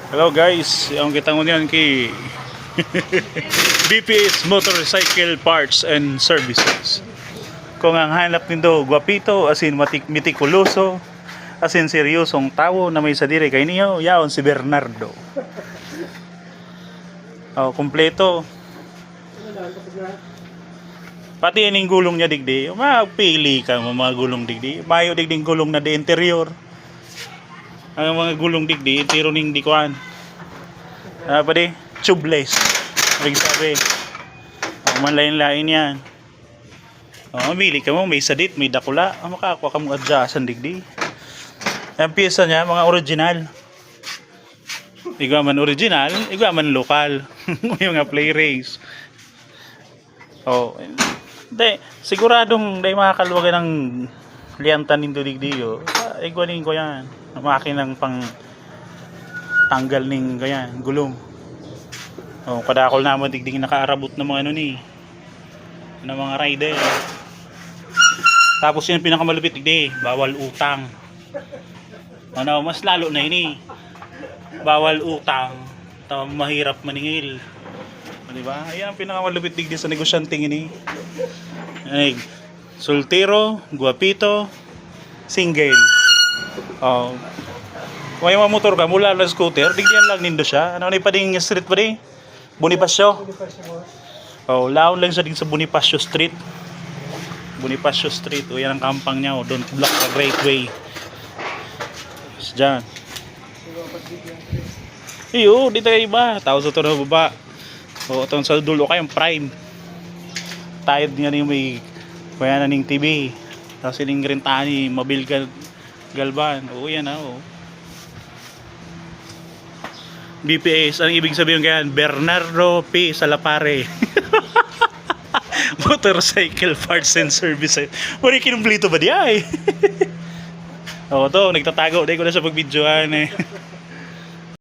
Hello guys, ang kita mo niyan kay BPS Motorcycle Parts and Services. Kung ang hanap nindo gwapito, asin mitikuloso, asin seryosong tao na may sadiri kay niyo, yaon si Bernardo. Oh, kompleto. Pati ining gulong niya digdi, mapili ka mga gulong digdi. Mayo digding gulong na di interior. Ang mga gulong digdi, tiro ning dikuan. Pa di, tubeless. Ibig sabi, manlain-lain yan. Mamili ka mo, may sadit, may dakula. Makakuha ka mong adjustan digdi. Ang piyesa niya, mga original. Igwa man original, igwa man lokal. Yung mga play race. Hindi, siguradong hindi makakaluwagan ng liyantan nito digdi. Igwanin ko yan. Makinang pang tanggal ning ganyan, gulong. Kadakol naman digding nakaarabot ng mga ano ni ng mga rider. Tapos yun pinakamalupit digdi, bawal utang. Mas lalo na ini. Bawal utang, mahirap maningil. Di ba? Ayan ang pinakamalupit digdi sa negosyanteng ini. Ay, soltero, guwapito, single. Kung may mga motor ka mula lang scooter, digdihan lang nindo siya. Ano na pa ding street pa di? Bonifacio. Laon lang siya din sa Bonifacio Street. Bonifacio Street. Yan ang kampang niya. Don't block the great way. Diyan. Iyo, dito kayo iba. Tao sa ito na baba. Itong sa dulo kayong prime. Tayad nga rin may kaya na ning TV. Tapos yung rentani, mabil galban. Yan BPS, ang ibig sabihin kaya Bernardo P. Salapare. Motorcycle Parts and Services. Wala kinumplito ba di ay? To, nagtatago. Dahil ko na sa pag-videoan eh.